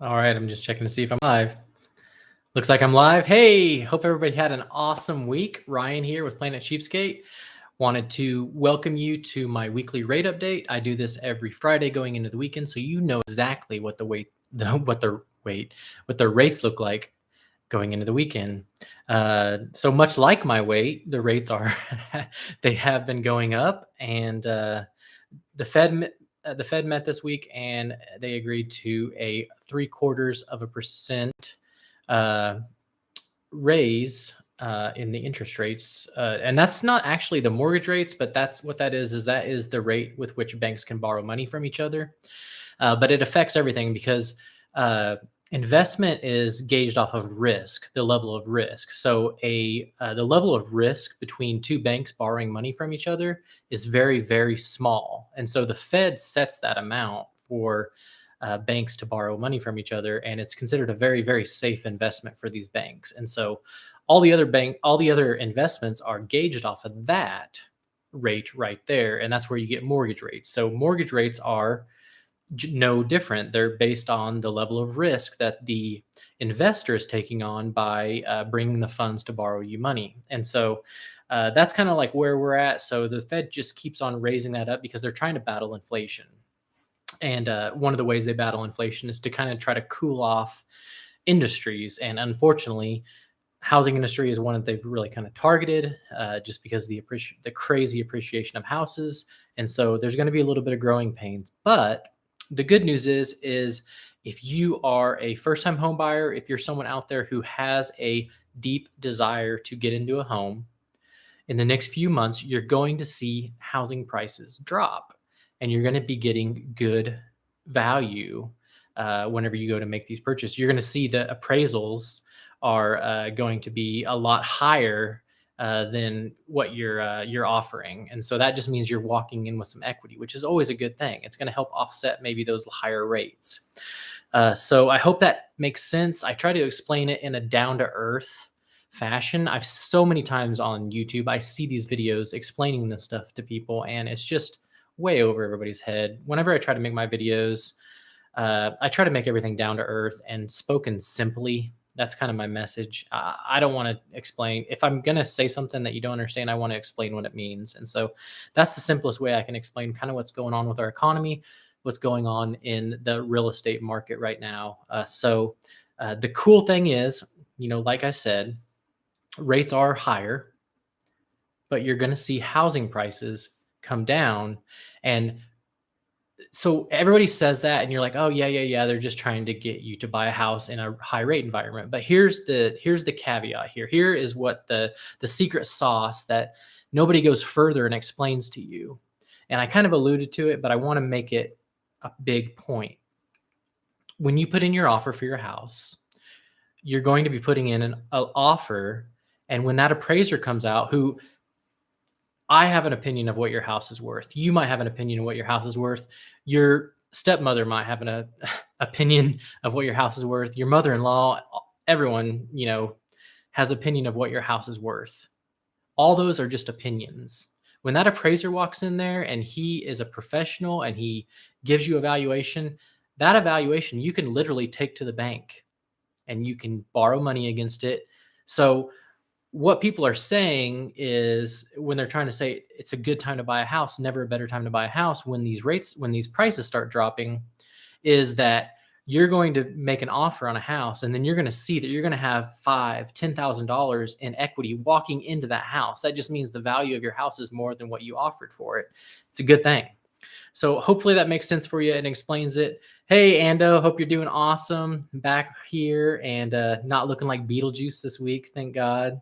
All right, I'm just checking to see if I'm live. Looks like I'm live. Hey, hope everybody had an awesome week. Ryan here with Planet Cheapskate. Wanted to welcome you to my weekly rate update. I do this every Friday going into the weekend, so you know exactly what the rates look like going into the weekend. So much like my weight, the rates are they have been going up, and the Fed met this week and they agreed to a 0.75% raise in the interest rates, and that's not actually the mortgage rates, but that's what that is. That is the rate with which banks can borrow money from each other. But it affects everything because uh, investment is gauged off of risk, the level of risk. So the level of risk between two banks borrowing money from each other is very, very small. And so the Fed sets that amount for banks to borrow money from each other, and it's considered a very, very safe investment for these banks. And so all the other investments are gauged off of that rate right there, and that's where you get mortgage rates. So mortgage rates are no different. They're based on the level of risk that the investor is taking on by bringing the funds to borrow you money. And so that's kind of like where we're at. So the Fed just keeps on raising that up because they're trying to battle inflation. And one of the ways they battle inflation is to kind of try to cool off industries. And unfortunately, housing industry is one that they've really kind of targeted just because the crazy appreciation of houses. And so there's going to be a little bit of growing pains. But the good news is if you are a first-time home buyer, if you're someone out there who has a deep desire to get into a home, in the next few months, you're going to see housing prices drop, and you're going to be getting good value whenever you go to make these purchases. You're going to see the appraisals are going to be a lot higher than what you're offering, and so that just means you're walking in with some equity, which is always a good thing. It's going to help offset maybe those higher rates. So I hope that makes sense. I try to explain it in a down-to-earth fashion. I've so many times on YouTube, I see these videos explaining this stuff to people, and it's just way over everybody's head. Whenever I try to make my videos, I try to make everything down to earth and spoken simply. That's kind of my message. I don't want to explain. If I'm going to say something that you don't understand, I want to explain what it means. And so that's the simplest way I can explain kind of what's going on with our economy, what's going on in the real estate market right now. So the cool thing is, like I said, rates are higher, but you're going to see housing prices come down. And so everybody says that, and you're like, oh yeah, they're just trying to get you to buy a house in a high rate environment. But here's the caveat here. Here is what the secret sauce that nobody goes further and explains to you. And I kind of alluded to it, but I want to make it a big point. When you put in your offer for your house, you're going to be putting in an offer, and when that appraiser comes out, who I have an opinion of what your house is worth. You might have an opinion of what your house is worth. Your stepmother might have an opinion of what your house is worth. Your mother-in-law, everyone, has opinion of what your house is worth. All those are just opinions. When that appraiser walks in there and he is a professional and he gives you a valuation, that evaluation you can literally take to the bank and you can borrow money against it. So what people are saying is, when they're trying to say it's a good time to buy a house, never a better time to buy a house when these prices start dropping, is that you're going to make an offer on a house, and then you're going to see that you're going to have $5,000-$10,000 in equity walking into that house. That just means the value of your house is more than what you offered for it. It's a good thing. So hopefully that makes sense for you and explains it. Hey, Ando, hope you're doing awesome back here and not looking like Beetlejuice this week. Thank God.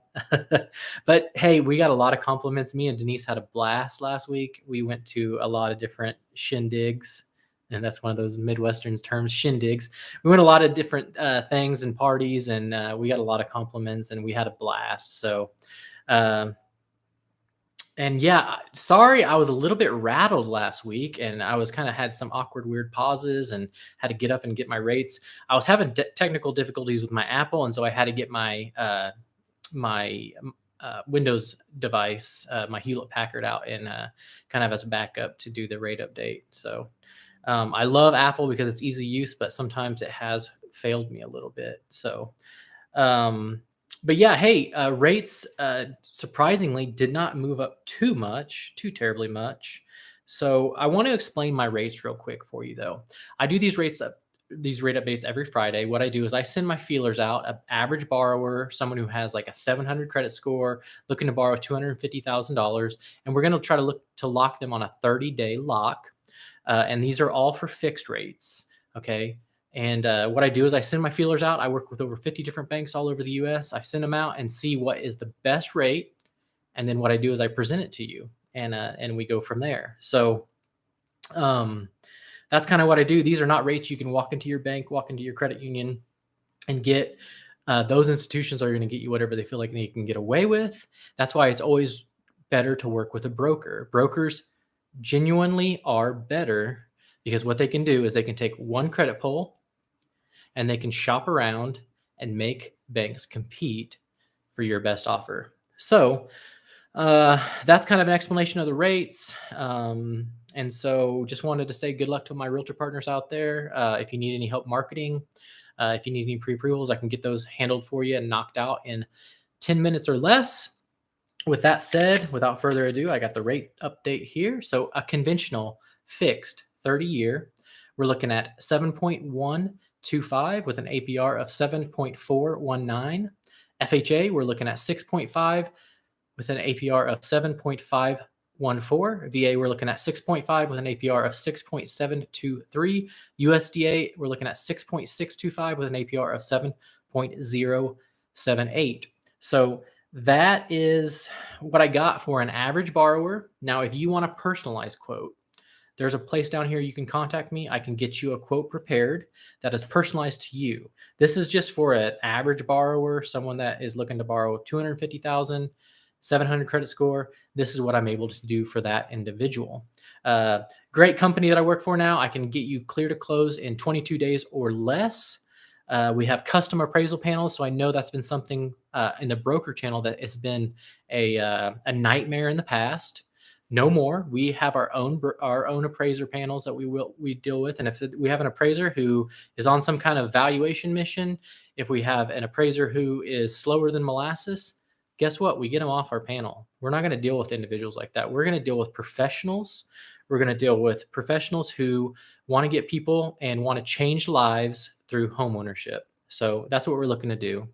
But hey, we got a lot of compliments. Me and Denise had a blast last week. We went to a lot of different shindigs, and that's one of those Midwestern terms, shindigs. We went a lot of different things and parties, and we got a lot of compliments, and we had a blast. So, and yeah, sorry, I was a little bit rattled last week, and I was kind of had some awkward, weird pauses and had to get up and get my rates. I was having technical difficulties with my Apple, and so I had to get my Windows device, my Hewlett Packard, out and kind of as a backup to do the rate update. So I love Apple because it's easy use, but sometimes it has failed me a little bit. So, um, but yeah, hey, rates surprisingly did not move up too much, too terribly much. So I want to explain my rates real quick for you, though. I do these rate updates every Friday. What I do is I send my feelers out. An average borrower, someone who has like a 700 credit score, looking to borrow $250,000, and we're going to try to look to lock them on a 30-day lock. And these are all for fixed rates. Okay. And what I do is I send my feelers out. I work with over 50 different banks all over the US. I send them out and see what is the best rate. And then what I do is I present it to you, and we go from there. So um, that's kind of what I do. These are not rates you can walk into your bank, walk into your credit union and get. Those institutions are going to get you whatever they feel like they can get away with. That's why it's always better to work with a broker. Brokers genuinely are better because what they can do is they can take one credit pull and they can shop around and make banks compete for your best offer. So that's kind of an explanation of the rates. And so just wanted to say good luck to my realtor partners out there. If you need any help marketing, if you need any pre-approvals, I can get those handled for you and knocked out in 10 minutes or less. With that said, without further ado, I got the rate update here. So a conventional fixed 30-year, we're looking at 7.125 with an APR of 7.419. FHA, we're looking at 6.5 with an APR of 7.514. VA, we're looking at 6.5 with an APR of 6.723. USDA, we're looking at 6.625 with an APR of 7.078. So that is what I got for an average borrower. Now, if you want a personalized quote, there's a place down here you can contact me. I can get you a quote prepared that is personalized to you. This is just for an average borrower, someone that is looking to borrow 250,000, 700 credit score. This is what I'm able to do for that individual. Great company that I work for now. I can get you clear to close in 22 days or less. We have custom appraisal panels, so I know that's been something in the broker channel that has been a nightmare in the past. No more. We have our own appraiser panels that we deal with, and if we have an appraiser who is on some kind of valuation mission, if we have an appraiser who is slower than molasses, guess what? We get them off our panel. We're not going to deal with individuals like that. We're going to deal with professionals. We're going to deal with professionals who want to get people and want to change lives through homeownership. So that's what we're looking to do.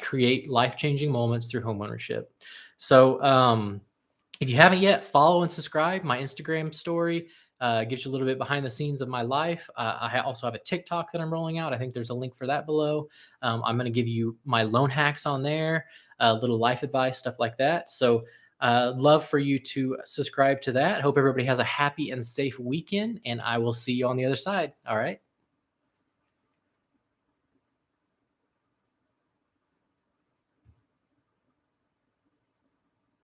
Create life-changing moments through homeownership. So if you haven't yet, follow and subscribe. My Instagram story gives you a little bit behind the scenes of my life. I also have a TikTok that I'm rolling out. I think there's a link for that below. I'm going to give you my loan hacks on there, little life advice, stuff like that. So love for you to subscribe to that. Hope everybody has a happy and safe weekend, and I will see you on the other side. All right.